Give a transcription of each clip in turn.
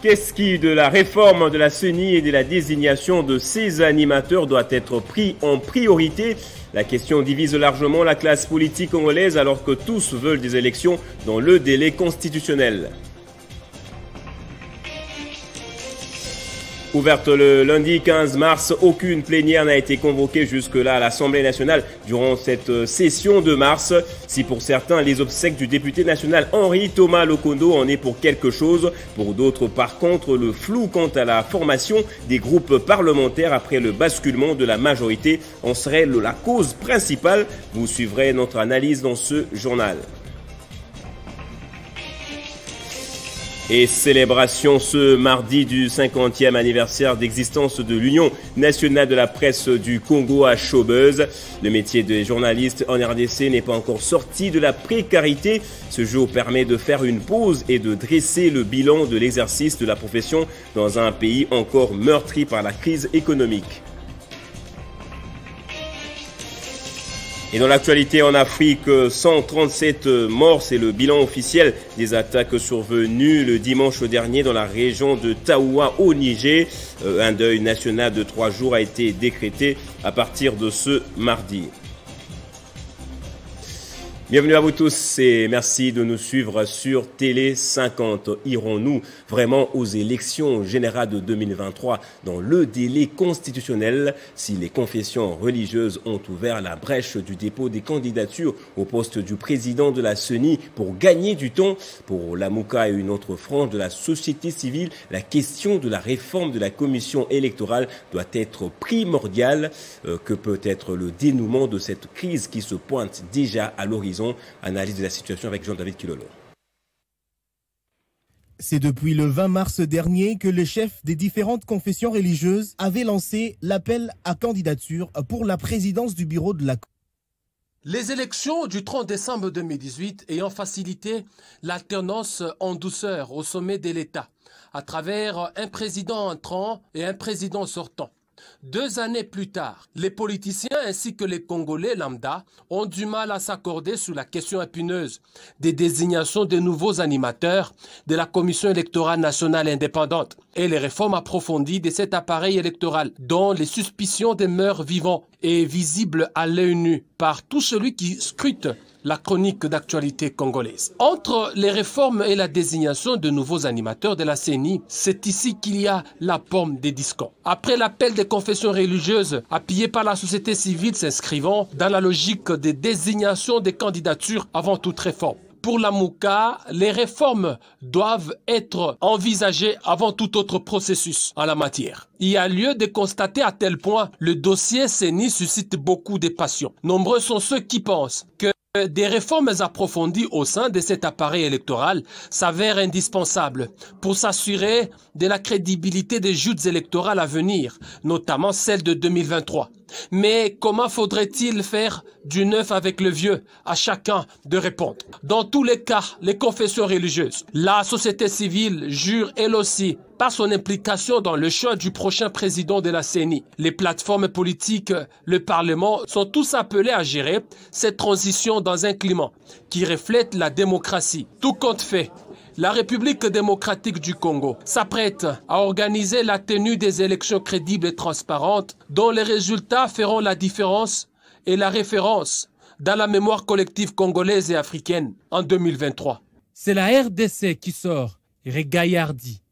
Qu'est-ce qui, de la réforme de la CENI et de la désignation de ces animateurs, doit être pris en priorité? La question divise largement la classe politique congolaise alors que tous veulent des élections dans le délai constitutionnel. Ouverte le lundi 15 mars, aucune plénière n'a été convoquée jusque-là à l'Assemblée nationale durant cette session de mars. Si pour certains, les obsèques du député national Henri Thomas Lokondo en est pour quelque chose, pour d'autres, par contre, le flou quant à la formation des groupes parlementaires après le basculement de la majorité en serait la cause principale. Vous suivrez notre analyse dans ce journal. Et célébration ce mardi du 50e anniversaire d'existence de l'Union nationale de la presse du Congo à Showbuzz. Le métier de journaliste en RDC n'est pas encore sorti de la précarité. Ce jour permet de faire une pause et de dresser le bilan de l'exercice de la profession dans un pays encore meurtri par la crise économique. Et dans l'actualité en Afrique, 137 morts, c'est le bilan officiel des attaques survenues le dimanche dernier dans la région de Taoua au Niger. Un deuil national de 3 jours a été décrété à partir de ce mardi. Bienvenue à vous tous et merci de nous suivre sur Télé 50. Irons-nous vraiment aux élections générales de 2023 dans le délai constitutionnel si les confessions religieuses ont ouvert la brèche du dépôt des candidatures au poste du président de la CENI pour gagner du temps? Pour Lamouka et une autre frange de la société civile, la question de la réforme de la commission électorale doit être primordiale. Que peut être le dénouement de cette crise qui se pointe déjà à l'horizon? Analyse de la situation avec Jean-David Kilolo. C'est depuis le 20 mars dernier que le chef des différentes confessions religieuses avait lancé l'appel à candidature pour la présidence du bureau de la CENI. Les élections du 30 décembre 2018 ayant facilité l'alternance en douceur au sommet de l'État à travers un président entrant et un président sortant. 2 années plus tard, les politiciens ainsi que les Congolais lambda ont du mal à s'accorder sur la question épineuse des désignations de nouveaux animateurs de la Commission électorale nationale indépendante et les réformes approfondies de cet appareil électoral dont les suspicions demeurent vivantes et visibles à l'œil nu par tout celui qui scrute la chronique d'actualité congolaise. Entre les réformes et la désignation de nouveaux animateurs de la CENI, c'est ici qu'il y a la pomme des discords. Après l'appel des confessions religieuses appuyées par la société civile s'inscrivant dans la logique des désignations des candidatures avant toute réforme. Pour la Mouka, les réformes doivent être envisagées avant tout autre processus en la matière. Il y a lieu de constater à tel point le dossier CENI suscite beaucoup de passions. Nombreux sont ceux qui pensent que des réformes approfondies au sein de cet appareil électoral s'avèrent indispensables pour s'assurer de la crédibilité des joutes électorales à venir, notamment celle de 2023. Mais comment faudrait-il faire du neuf avec le vieux? À chacun de répondre. Dans tous les cas, les confessions religieuses, la société civile jure elle aussi par son implication dans le choix du prochain président de la CENI. Les plateformes politiques, le Parlement sont tous appelés à gérer cette transition dans un climat qui reflète la démocratie. Tout compte fait, la République démocratique du Congo s'apprête à organiser la tenue des élections crédibles et transparentes dont les résultats feront la différence et la référence dans la mémoire collective congolaise et africaine en 2023. C'est la RDC qui sort, Regaillardi.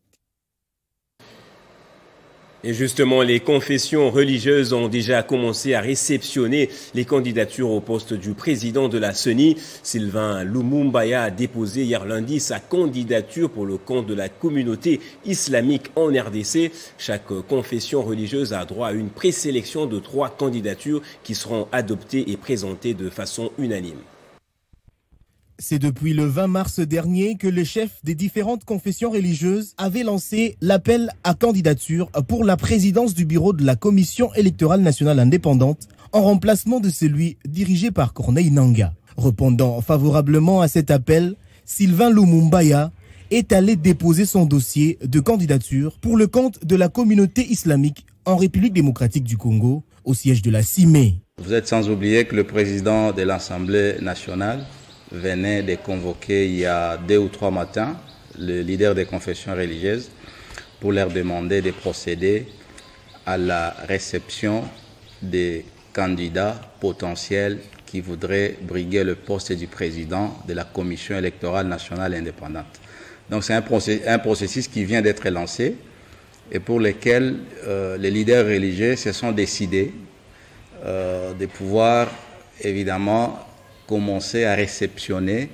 Et justement, les confessions religieuses ont déjà commencé à réceptionner les candidatures au poste du président de la CENI. Sylvain Lumumbaya a déposé hier lundi sa candidature pour le compte de la communauté islamique en RDC. Chaque confession religieuse a droit à une présélection de 3 candidatures qui seront adoptées et présentées de façon unanime. C'est depuis le 20 mars dernier que le chef des différentes confessions religieuses avait lancé l'appel à candidature pour la présidence du bureau de la Commission électorale nationale indépendante en remplacement de celui dirigé par Corneille Nangaa. Répondant favorablement à cet appel, Sylvain Lumumbaya est allé déposer son dossier de candidature pour le compte de la communauté islamique en République démocratique du Congo au siège de la CIME. Vous êtes sans oublier que le président de l'Assemblée nationale venait de convoquer il y a 2 ou 3 matins le leader des confessions religieuses pour leur demander de procéder à la réception des candidats potentiels qui voudraient briguer le poste du président de la Commission électorale nationale indépendante. Donc c'est un processus qui vient d'être lancé et pour lequel les leaders religieux se sont décidés de pouvoir évidemment commencer à réceptionner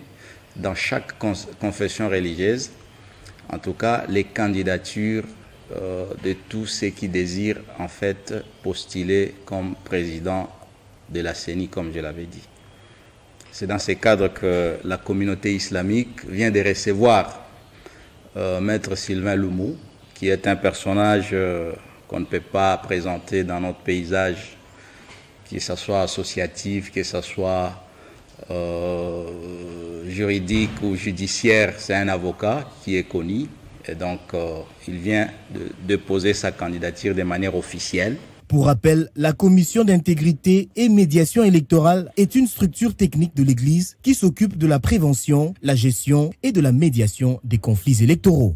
dans chaque confession religieuse, en tout cas les candidatures de tous ceux qui désirent en fait postuler comme président de la CENI, comme je l'avais dit. C'est dans ce cadre que la communauté islamique vient de recevoir Maître Sylvain Loumou, qui est un personnage qu'on ne peut pas présenter dans notre paysage, que ce soit associatif, que ce soit juridique ou judiciaire. C'est un avocat qui est connu et donc il vient de déposer sa candidature de manière officielle. Pour rappel, la commission d'intégrité et médiation électorale est une structure technique de l'Église qui s'occupe de la prévention, la gestion et de la médiation des conflits électoraux.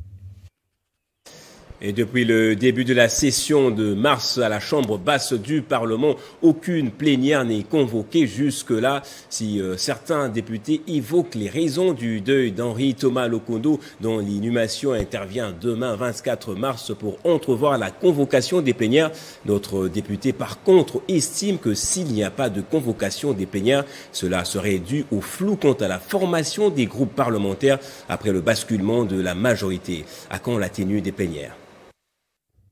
Et depuis le début de la session de mars à la Chambre basse du Parlement, aucune plénière n'est convoquée jusque-là. Si certains députés évoquent les raisons du deuil d'Henri Thomas Lokondo, dont l'inhumation intervient demain 24 mars pour entrevoir la convocation des plénières, notre député par contre estime que s'il n'y a pas de convocation des plénières, cela serait dû au flou quant à la formation des groupes parlementaires après le basculement de la majorité. À quand la tenue des plénières?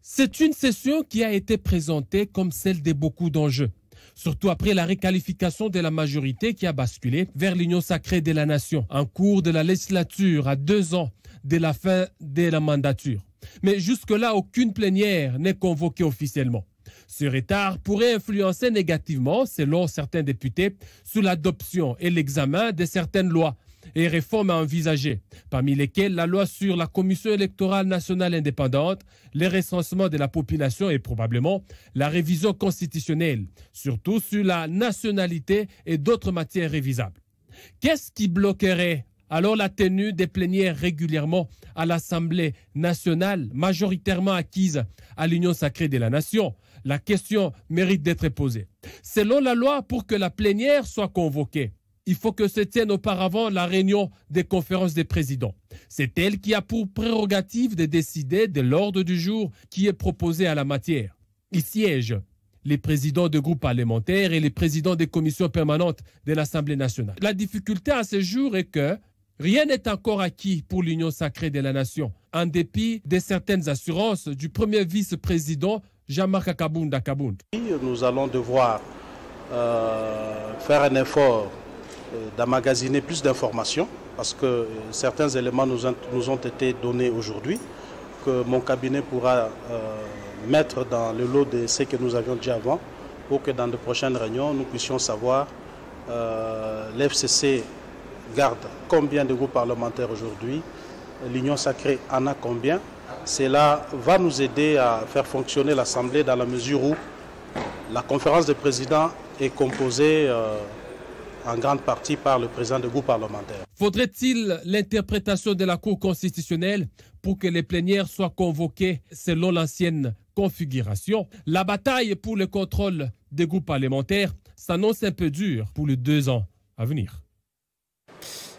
C'est une session qui a été présentée comme celle de beaucoup d'enjeux, surtout après la réqualification de la majorité qui a basculé vers l'Union sacrée de la nation en cours de la législature à 2 ans de la fin de la mandature. Mais jusque-là, aucune plénière n'est convoquée officiellement. Ce retard pourrait influencer négativement, selon certains députés, sur l'adoption et l'examen de certaines lois et réformes à envisager, parmi lesquelles la loi sur la Commission électorale nationale indépendante, le recensement de la population et probablement la révision constitutionnelle, surtout sur la nationalité et d'autres matières révisables. Qu'est-ce qui bloquerait alors la tenue des plénières régulièrement à l'Assemblée nationale, majoritairement acquise à l'Union sacrée de la nation? La question mérite d'être posée. Selon la loi, pour que la plénière soit convoquée, il faut que se tienne auparavant la réunion des conférences des présidents. C'est elle qui a pour prérogative de décider de l'ordre du jour qui est proposé à la matière. Y siègent les présidents de groupes parlementaires et les présidents des commissions permanentes de l'Assemblée nationale. La difficulté à ce jour est que rien n'est encore acquis pour l'Union sacrée de la nation, en dépit de certaines assurances du premier vice-président Jean-Marc Kabunda Kabund. Nous allons devoir faire un effort d'emmagasiner plus d'informations parce que certains éléments nous ont été donnés aujourd'hui que mon cabinet pourra mettre dans le lot de ce que nous avions dit avant pour que dans de prochaines réunions nous puissions savoir l'FCC garde combien de groupes parlementaires aujourd'hui, l'Union sacrée en a combien. Cela va nous aider à faire fonctionner l'Assemblée dans la mesure où la conférence des présidents est composée en grande partie par le président du groupe parlementaire. Faudrait-il l'interprétation de la Cour constitutionnelle pour que les plénières soient convoquées selon l'ancienne configuration? La bataille pour le contrôle des groupes parlementaires s'annonce un peu dure pour les 2 ans à venir.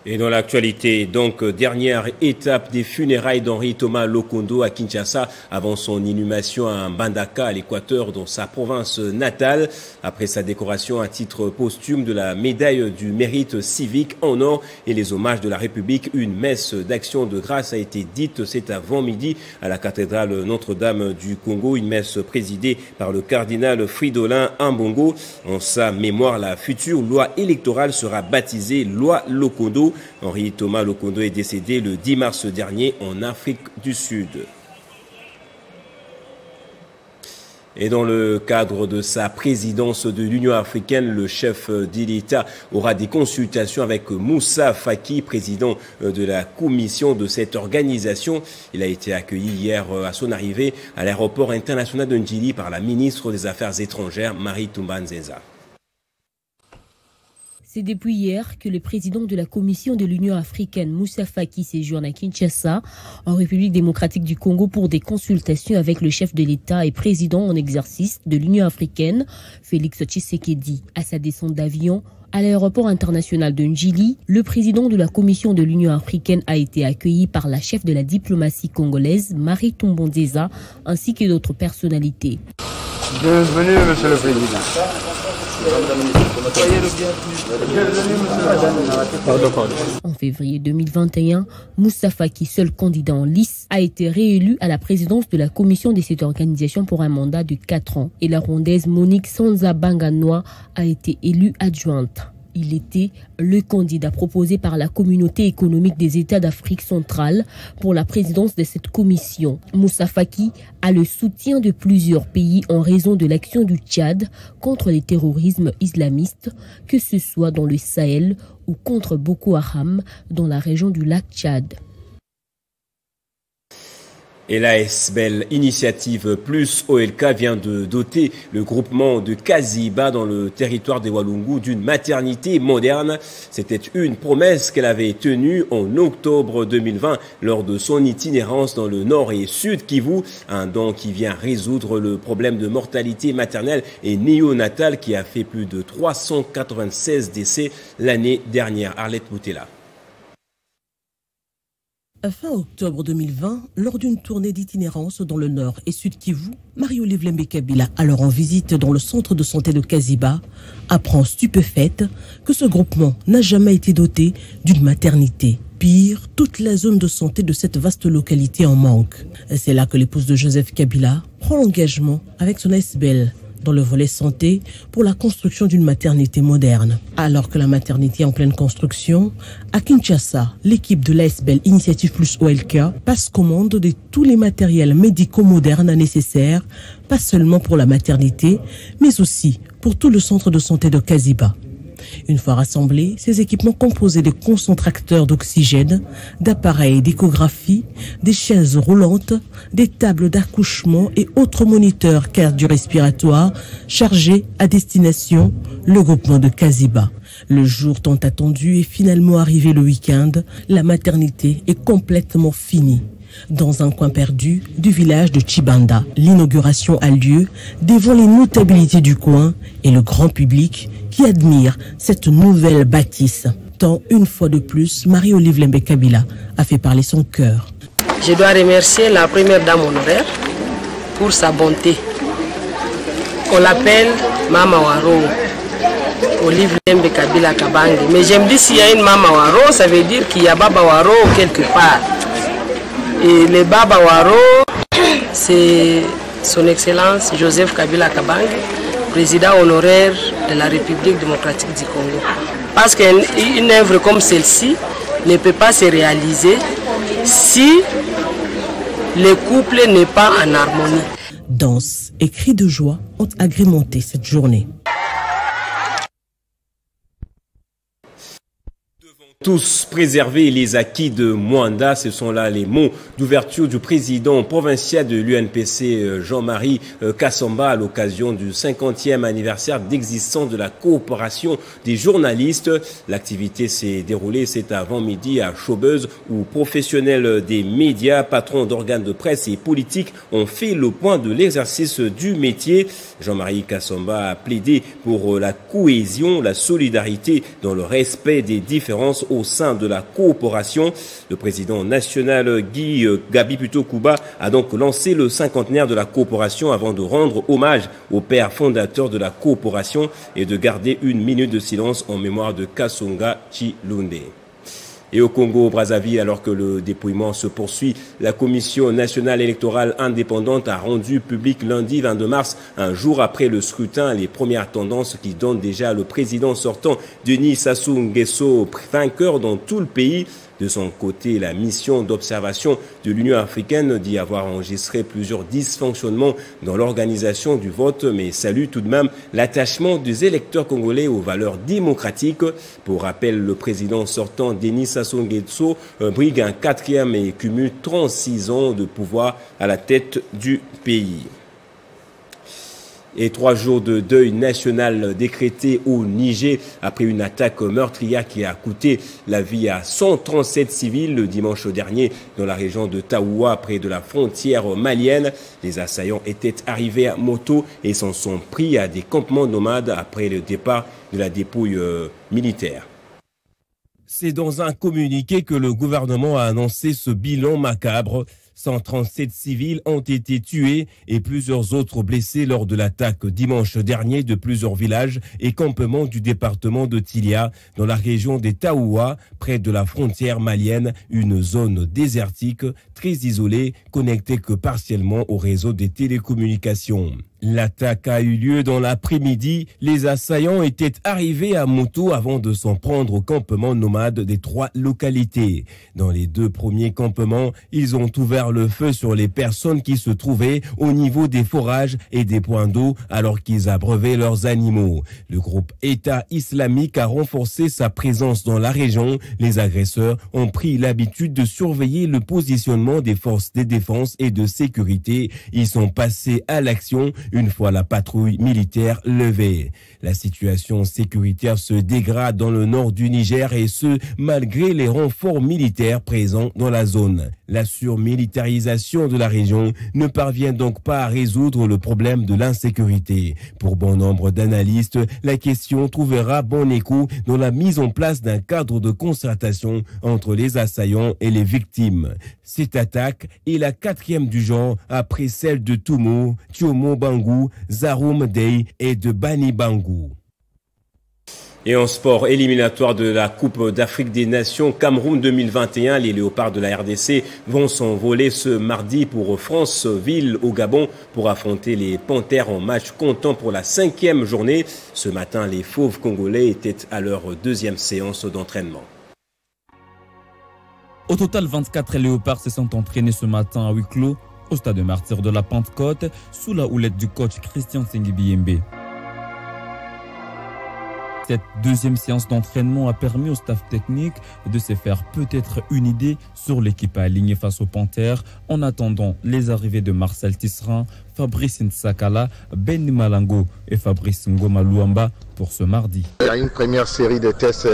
Et dans l'actualité, donc, dernière étape des funérailles d'Henri Thomas Lokondo à Kinshasa avant son inhumation à Mbandaka, à l'Équateur, dans sa province natale. Après sa décoration à titre posthume de la médaille du mérite civique en or et les hommages de la République, une messe d'action de grâce a été dite cet avant-midi à la cathédrale Notre-Dame du Congo. Une messe présidée par le cardinal Fridolin Ambongo. En sa mémoire, la future loi électorale sera baptisée loi Lokondo. Henri Thomas Lokondo est décédé le 10 mars dernier en Afrique du Sud. Et dans le cadre de sa présidence de l'Union africaine, le chef de l'État aura des consultations avec Moussa Faki, président de la commission de cette organisation. Il a été accueilli hier à son arrivée à l'aéroport international de Ndjili par la ministre des Affaires étrangères, Marie Toumba Nzenza. C'est depuis hier que le président de la Commission de l'Union africaine, Moussa Faki, séjourne à Kinshasa, en République démocratique du Congo, pour des consultations avec le chef de l'État et président en exercice de l'Union africaine, Félix Tshisekedi. À sa descente d'avion à l'aéroport international de Njili, le président de la Commission de l'Union africaine a été accueilli par la chef de la diplomatie congolaise, Marie Tombonzeza, ainsi que d'autres personnalités. Bienvenue, Monsieur le Président. En février 2021, Moussa Faki, seul candidat en lice, a été réélu à la présidence de la commission de cette organisation pour un mandat de 4 ans. Et la rwandaise Monique Sanza-Banganoa a été élue adjointe. Il était le candidat proposé par la communauté économique des États d'Afrique centrale pour la présidence de cette commission. Moussa Faki a le soutien de plusieurs pays en raison de l'action du Tchad contre le terrorisme islamiste, que ce soit dans le Sahel ou contre Boko Haram dans la région du lac Tchad. Et l'ASBEL Initiative Plus OLK vient de doter le groupement de Kaziba dans le territoire des Walungu d'une maternité moderne. C'était une promesse qu'elle avait tenue en octobre 2020 lors de son itinérance dans le nord et sud Kivu, un don qui vient résoudre le problème de mortalité maternelle et néonatale qui a fait plus de 396 décès l'année dernière. Arlette Boutella. Fin octobre 2020, lors d'une tournée d'itinérance dans le nord et sud Kivu, Marie-Olive Lembe Kabila, alors en visite dans le centre de santé de Kaziba, apprend stupéfaite que ce groupement n'a jamais été doté d'une maternité. Pire, toute la zone de santé de cette vaste localité en manque. C'est là que l'épouse de Joseph Kabila prend l'engagement avec son ASBEL dans le volet santé pour la construction d'une maternité moderne. Alors que la maternité est en pleine construction, à Kinshasa, l'équipe de l'ASBEL Initiative Plus OLK passe commande de tous les matériels médicaux modernes nécessaires, pas seulement pour la maternité, mais aussi pour tout le centre de santé de Kaziba. Une fois rassemblés, ces équipements composés de concentracteurs d'oxygène, d'appareils d'échographie, des chaises roulantes, des tables d'accouchement et autres moniteurs cardio-respiratoires chargés à destination le groupement de Kaziba. Le jour tant attendu est finalement arrivé le week-end. La maternité est complètement finie. Dans un coin perdu du village de Chibanda, l'inauguration a lieu devant les notabilités du coin et le grand public qui admire cette nouvelle bâtisse. Tant une fois de plus, Marie-Olive Lembe Kabila a fait parler son cœur. Je dois remercier la première dame honoraire pour sa bonté. On l'appelle Mama Waro, Olive Lembe Kabila Kabange. Mais j'aime dire s'il y a une Mama Waro, ça veut dire qu'il y a Baba Waro quelque part. Et le Baba Waro, c'est son Excellence Joseph Kabila Kabange, président honoraire de la République démocratique du Congo. Parce qu'une œuvre comme celle-ci ne peut pas se réaliser si le couple n'est pas en harmonie. Danse et cris de joie ont agrémenté cette journée. Tous préserver les acquis de Mwanda, ce sont là les mots d'ouverture du président provincial de l'UNPC, Jean-Marie Kassamba, à l'occasion du 50e anniversaire d'existence de la coopération des journalistes. L'activité s'est déroulée cet avant-midi à Chaubeuse, où professionnels des médias, patrons d'organes de presse et politiques ont fait le point de l'exercice du métier. Jean-Marie Kassamba a plaidé pour la cohésion, la solidarité dans le respect des différences au sein de la coopération. Le président national Gabi Kouba a donc lancé le cinquantenaire de la coopération avant de rendre hommage au père fondateur de la coopération et de garder une minute de silence en mémoire de Kasonga Chilunde. Et au Congo-Brazzaville, alors que le dépouillement se poursuit, la Commission nationale électorale indépendante a rendu public lundi 22 mars, un jour après le scrutin, les premières tendances qui donnent déjà le président sortant, Denis Sassou Nguesso, vainqueur dans tout le pays. De son côté, la mission d'observation de l'Union africaine dit avoir enregistré plusieurs dysfonctionnements dans l'organisation du vote, mais salue tout de même l'attachement des électeurs congolais aux valeurs démocratiques. Pour rappel, le président sortant, Denis Sassou Nguesso, brigue un 4e et cumule 36 ans de pouvoir à la tête du pays. Et 3 jours de deuil national décrété au Niger après une attaque meurtrière qui a coûté la vie à 137 civils le dimanche dernier dans la région de Taoua, près de la frontière malienne. Les assaillants étaient arrivés à moto et s'en sont pris à des campements nomades après le départ de la dépouille militaire. C'est dans un communiqué que le gouvernement a annoncé ce bilan macabre. 137 civils ont été tués et plusieurs autres blessés lors de l'attaque dimanche dernier de plusieurs villages et campements du département de Tilia, dans la région des Taoua, près de la frontière malienne, une zone désertique, très isolée, connectée que partiellement au réseau des télécommunications. L'attaque a eu lieu dans l'après-midi. Les assaillants étaient arrivés à moto avant de s'en prendre au campement nomade des 3 localités. Dans les 2 premiers campements, ils ont ouvert le feu sur les personnes qui se trouvaient au niveau des forages et des points d'eau alors qu'ils abreuvaient leurs animaux. Le groupe État islamique a renforcé sa présence dans la région. Les agresseurs ont pris l'habitude de surveiller le positionnement des forces de défense et de sécurité. Ils sont passés à l'action une fois la patrouille militaire levée. La situation sécuritaire se dégrade dans le nord du Niger et ce, malgré les renforts militaires présents dans la zone. La surmilitarisation de la région ne parvient donc pas à résoudre le problème de l'insécurité. Pour bon nombre d'analystes, la question trouvera bon écho dans la mise en place d'un cadre de concertation entre les assaillants et les victimes. Cette attaque est la 4e du genre après celle de Toumo, Tiomo Bangou, Zaroum Dey et de Bani Bangou. Et en sport éliminatoire de la Coupe d'Afrique des Nations Cameroun 2021, les Léopards de la RDC vont s'envoler ce mardi pour Franceville au Gabon pour affronter les Panthères en match comptant pour la 5e journée. Ce matin, les Fauves congolais étaient à leur 2e séance d'entraînement. Au total, 24 Léopards se sont entraînés ce matin à huis clos au stade Martyr de la Pentecôte sous la houlette du coach Christian Sengibiembe. Cette 2e séance d'entraînement a permis au staff technique de se faire peut-être une idée sur l'équipe alignée face aux Panthères en attendant les arrivées de Marcel Tisserand, Fabrice Nsakala, Ben Malango et Fabrice Ngoma Luamba pour ce mardi. Il y a une première série de tests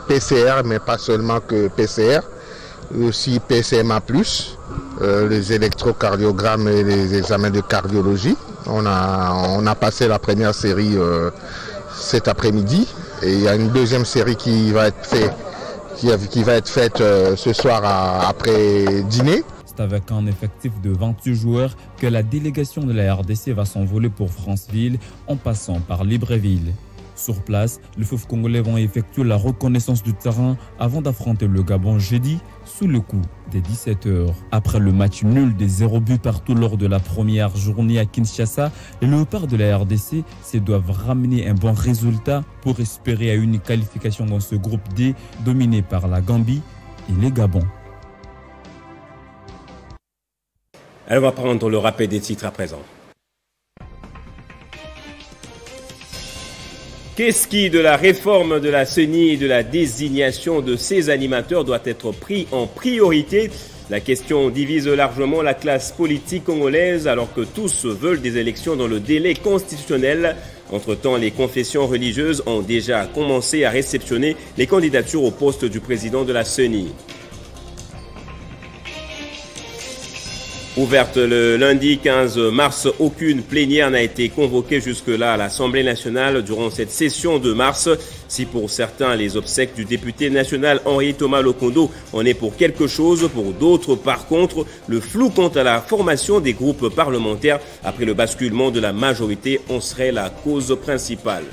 PCR, mais pas seulement que PCR, aussi PCMA+, les électrocardiogrammes et les examens de cardiologie. On a passé la première série cet après-midi et il y a une 2e série qui va être faite ce soir après dîner. C'est avec un effectif de 28 joueurs que la délégation de la RDC va s'envoler pour Franceville en passant par Libreville. Sur place, les Fauves congolais vont effectuer la reconnaissance du terrain avant d'affronter le Gabon jeudi sous le coup des 17h. Après le match nul des 0 buts partout lors de la première journée à Kinshasa, les Léopards de la RDC se doivent ramener un bon résultat pour espérer à une qualification dans ce groupe D dominé par la Gambie et les Gabons. Elle va prendre le rappel des titres à présent. Qu'est-ce qui, de la réforme de la CENI et de la désignation de ses animateurs, doit être pris en priorité? La question divise largement la classe politique congolaise alors que tous veulent des élections dans le délai constitutionnel. Entre-temps, les confessions religieuses ont déjà commencé à réceptionner les candidatures au poste du président de la CENI. Ouverte le lundi 15 mars, aucune plénière n'a été convoquée jusque-là à l'Assemblée nationale durant cette session de mars. Si pour certains, les obsèques du député national Henri Thomas Lokondo en est pour quelque chose, pour d'autres, par contre, le flou quant à la formation des groupes parlementaires après le basculement de la majorité en serait la cause principale.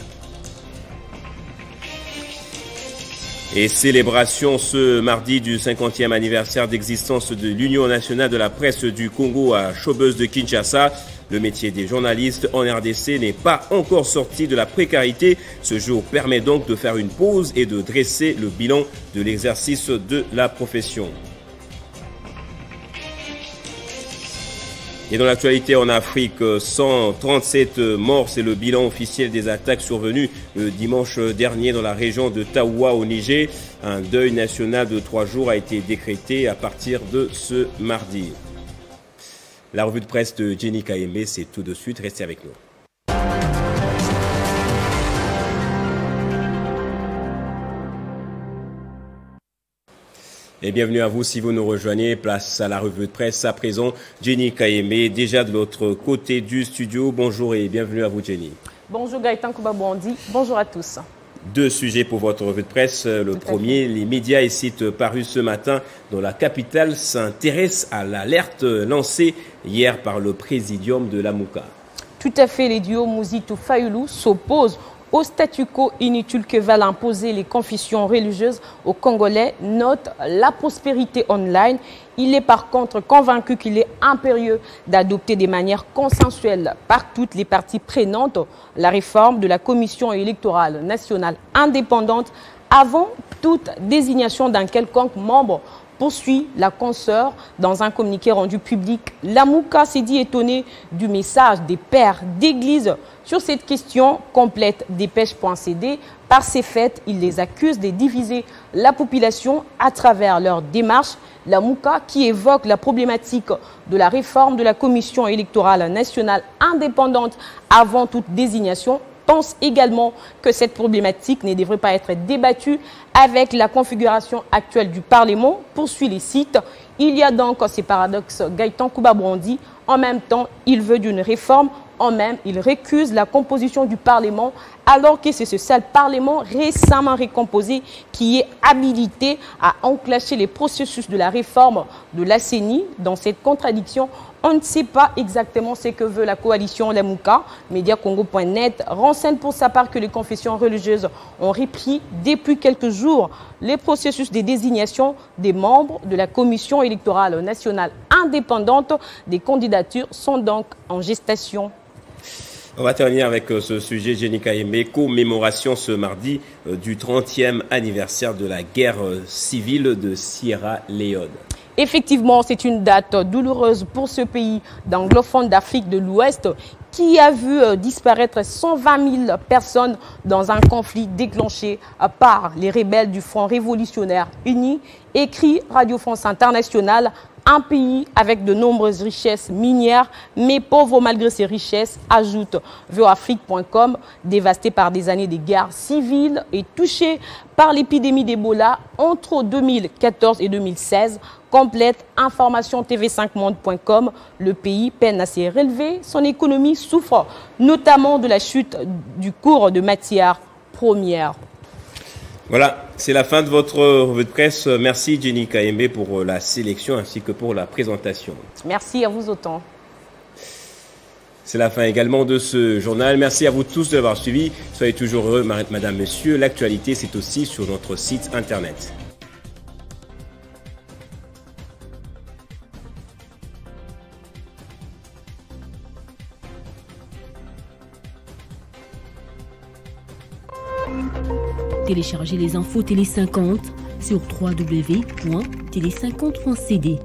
Et célébration ce mardi du 50e anniversaire d'existence de l'Union nationale de la presse du Congo à Chaubeuse de Kinshasa. Le métier des journalistes en RDC n'est pas encore sorti de la précarité. Ce jour permet donc de faire une pause et de dresser le bilan de l'exercice de la profession. Et dans l'actualité en Afrique, 137 morts, c'est le bilan officiel des attaques survenues le dimanche dernier dans la région de Taoua au Niger. Un deuil national de 3 jours a été décrété à partir de ce mardi. La revue de presse de Jenny Kayembe, c'est tout de suite. Restez avec nous. Et bienvenue à vous si vous nous rejoignez. Place à la revue de presse. À présent, Jenny Kayembe, déjà de l'autre côté du studio. Bonjour et bienvenue à vous, Jenny. Bonjour Gaëtan Kouba-Bondi. Bonjour à tous. Deux sujets pour votre revue de presse. Le premier, les médias et sites parus ce matin dans la capitale s'intéressent à l'alerte lancée hier par le présidium de la Mouka. Tout à fait, les duos Mouzito Fayoulou s'opposent au statu quo inutile que veulent imposer les confessions religieuses aux Congolais, note la prospérité online. Il est par contre convaincu qu'il est impérieux d'adopter de manière consensuelle par toutes les parties prenantes la réforme de la Commission électorale nationale indépendante avant toute désignation d'un quelconque membre, poursuit la consoeur dans un communiqué rendu public. La Mouka s'est dit étonnée du message des pères d'église sur cette question, complète dépêche.cd. Par ces faits, il les accuse de diviser la population à travers leur démarche. La Mouka, qui évoque la problématique de la réforme de la Commission électorale nationale indépendante avant toute désignation, pense également que cette problématique ne devrait pas être débattue avec la configuration actuelle du Parlement, poursuit les sites. Il y a donc ces paradoxes. Gaëtan Kouba-Bondi, en même temps, il veut d'une réforme, en même, il récuse la composition du Parlement, alors que c'est ce seul Parlement récemment recomposé qui est habilité à enclencher les processus de la réforme de la CENI. Dans cette contradiction, on ne sait pas exactement ce que veut la coalition La Mouka. Mediacongo.net renseigne pour sa part que les confessions religieuses ont repris depuis quelques jours les processus de désignation des membres de la Commission électorale nationale indépendante. Des candidatures sont donc en gestation. On va terminer avec ce sujet, Jenny Kayembe, commémoration ce mardi du 30e anniversaire de la guerre civile de Sierra Leone. Effectivement, c'est une date douloureuse pour ce pays d'anglophone d'Afrique de l'Ouest qui a vu disparaître 120 000 personnes dans un conflit déclenché par les rebelles du Front révolutionnaire uni, écrit Radio France Internationale. Un pays avec de nombreuses richesses minières, mais pauvre malgré ses richesses, ajoute VOAfrique.com, dévasté par des années de guerre civile et touché par l'épidémie d'Ebola entre 2014 et 2016. Complète information tv5monde.com, le pays peine à se relever, son économie souffre notamment de la chute du cours de matières premières. Voilà, c'est la fin de votre revue de presse. Merci Jenny Kayembe pour la sélection ainsi que pour la présentation. Merci à vous autant. C'est la fin également de ce journal. Merci à vous tous de l'avoir suivi. Soyez toujours heureux, madame, monsieur. L'actualité, c'est aussi sur notre site internet. Téléchargez les infos Télé 50 sur www.tele50.cd.